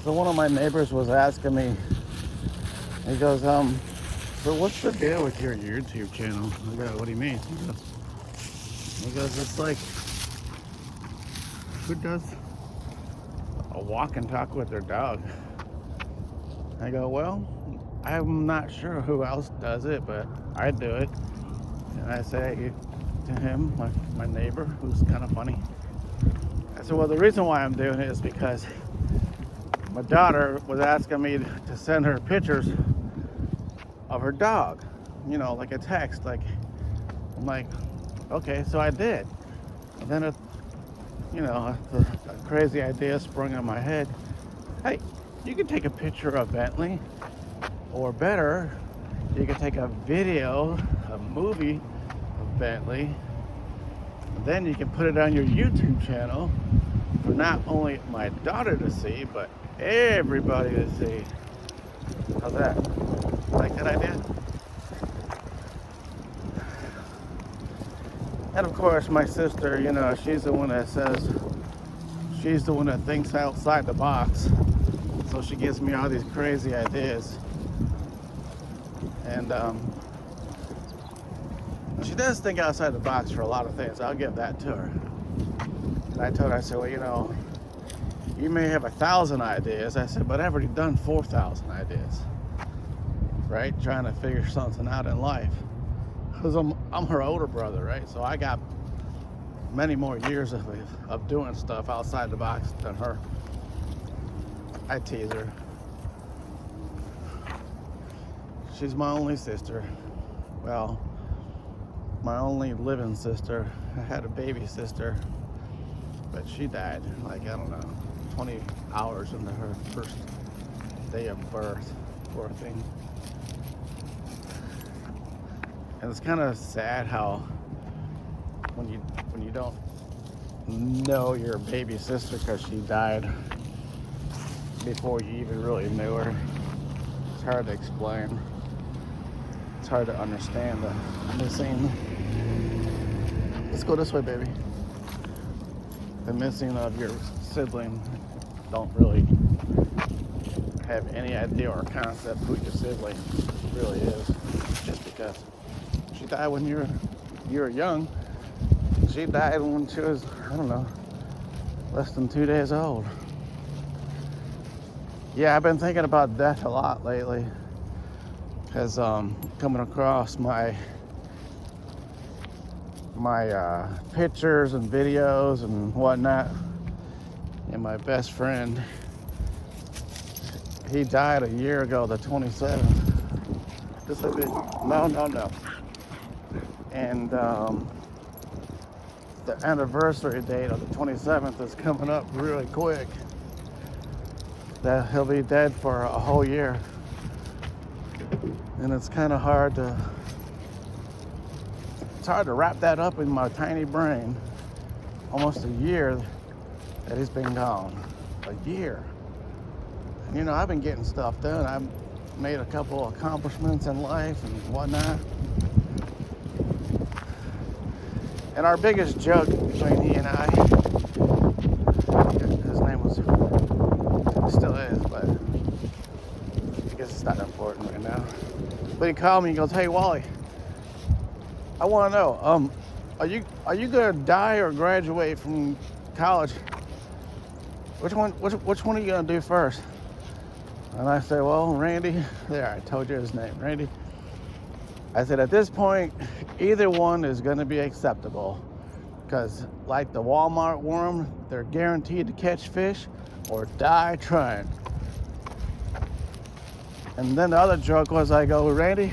So one of my neighbors was asking me, he goes, so what's the deal with your YouTube channel? I go, what do you mean? He goes, it's like, who does a walk and talk with their dog? I go, well, I'm not sure who else does it, but I do it. And I say to him, my neighbor, who's kind of funny, I said, well, the reason why I'm doing it is because my daughter was asking me to send her pictures of her dog, like a text. I'm like, okay, so I did. And then a crazy idea sprung in my head. Hey, you can take a picture of Bentley, or better, you can take a video, a movie of Bentley, and then you can put it on your YouTube channel for not only my daughter to see, but everybody to see. How's that? Like that idea? And of course, my sister, she's the one that thinks outside the box. So she gives me all these crazy ideas. And she does think outside the box for a lot of things. I'll give that to her. And I told her, I said, well, you may have 1,000 ideas. I said, but I've already done 4,000 ideas. Right? Trying to figure something out in life. Because I'm her older brother, right? So I got many more years of doing stuff outside the box than her. I tease her. She's my only sister. Well, my only living sister. I had a baby sister, but she died, 20 hours into her first day of birth, poor thing. And it's kind of sad how when you don't know your baby sister because she died before you even really knew her, it's hard to explain. It's hard to understand the missing. Let's go this way, baby. The missing of your sibling. Don't really have any idea or concept who your sibling really is, just because she died when you were young. She died when she was, less than 2 days old. Yeah, I've been thinking about death a lot lately, because coming across my pictures and videos and whatnot, and my best friend, he died a year ago, the 27th. Just a bit. No. And the anniversary date of the 27th is coming up really quick. That he'll be dead for a whole year. And it's kind of hard to wrap that up in my tiny brain. Almost a year that he's been gone. A year. And, I've been getting stuff done. I've made a couple accomplishments in life and whatnot. And our biggest joke between he and I, his name was, it still is, but I guess it's not important right now. But he called me, he goes, hey Wally, I want to know, are you gonna die or graduate from college? Which one are you gonna do first? And I said, well, Randy, there, I told you his name, Randy. I said, at this point, either one is going to be acceptable, because like the Walmart worm, they're guaranteed to catch fish or die trying. And then the other joke was, I go, Randy,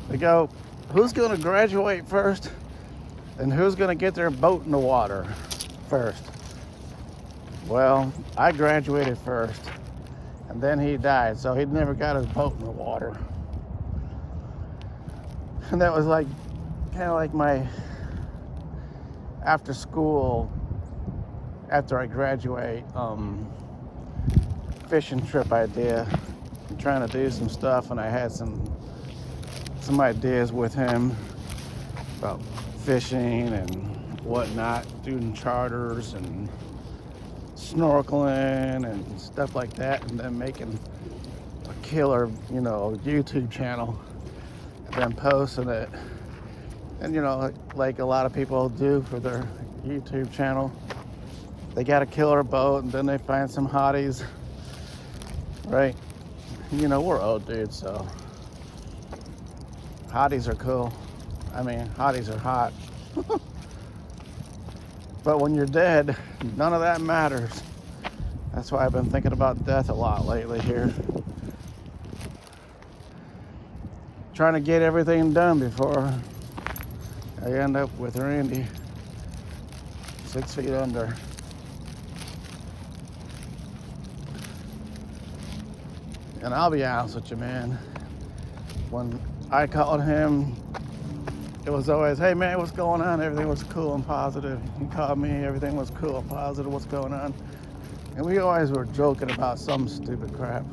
who's going to graduate first and who's going to get their boat in the water first? Well, I graduated first, and then he died, so he never got his boat in the water. And that was kind of like my after school, after I graduate, fishing trip idea. I'm trying to do some stuff, and I had some ideas with him about fishing and whatnot, doing charters and snorkeling and stuff like that, and then making a killer, YouTube channel, and then posting it. And like a lot of people do for their YouTube channel, they got a killer boat and then they find some hotties, right? We're old dudes, so hotties are cool. I mean, hotties are hot. But when you're dead, none of that matters. That's why I've been thinking about death a lot lately here. Trying to get everything done before I end up with Randy 6 feet under. And I'll be honest with you, man. When I called him, it was always, hey man, what's going on? Everything was cool and positive. He called me, everything was cool and positive. What's going on? And we always were joking about some stupid crap.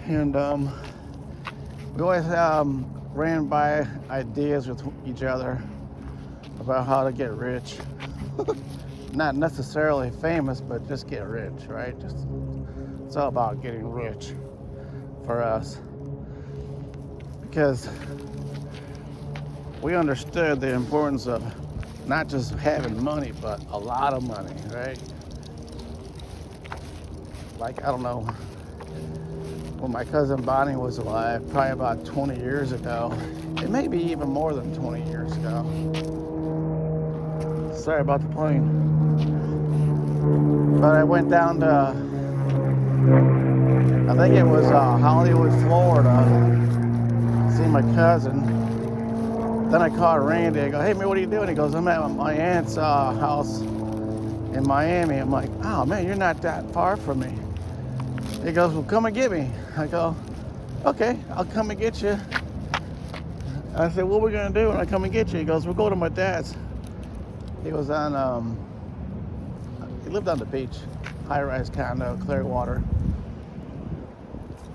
And we always ran by ideas with each other about how to get rich. Not necessarily famous, but just get rich, right? It's all about getting rich for us. Because we understood the importance of not just having money, but a lot of money, right? Like, I don't know, when my cousin Bonnie was alive, probably about 20 years ago, it may be even more than 20 years ago. Sorry about the plane. But I went down to, I think it was Hollywood, Florida, see my cousin. Then I called Randy. I go, hey man, what are you doing? He goes, I'm at my aunt's house in Miami. I'm like, oh man, you're not that far from me. He goes, well, come and get me. I go, okay, I'll come and get you. I said, what are we gonna do when I come and get you? He goes, we'll go to my dad's. He was on, he lived on the beach, high-rise condo, Clearwater.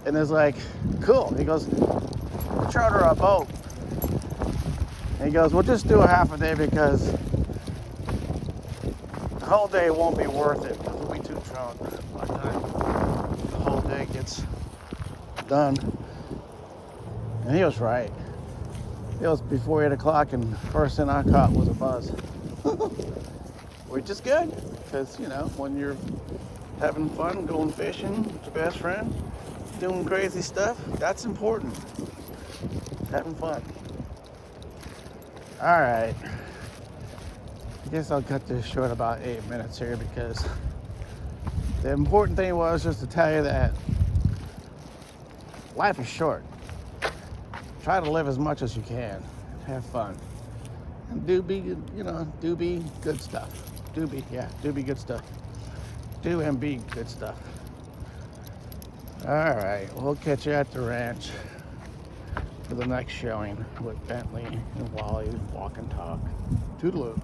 And it's like, cool. He goes, we'll charter a boat. And he goes, we'll just do a half a day because the whole day won't be worth it. We'll be too drunk by the time the whole day gets done. And he was right. It was before 8 o'clock and first thing I caught was a buzz. Which is good, because, when you're having fun, going fishing with your best friend, doing crazy stuff, that's important. Having fun. All right. I guess I'll cut this short about 8 minutes here because the important thing was just to tell you that life is short. Try to live as much as you can. Have fun. And do be good stuff. Do be good stuff. Do and be good stuff. All right, we'll catch you at the ranch for the next showing with Bentley and Wally Walk and Talk. Toodaloo.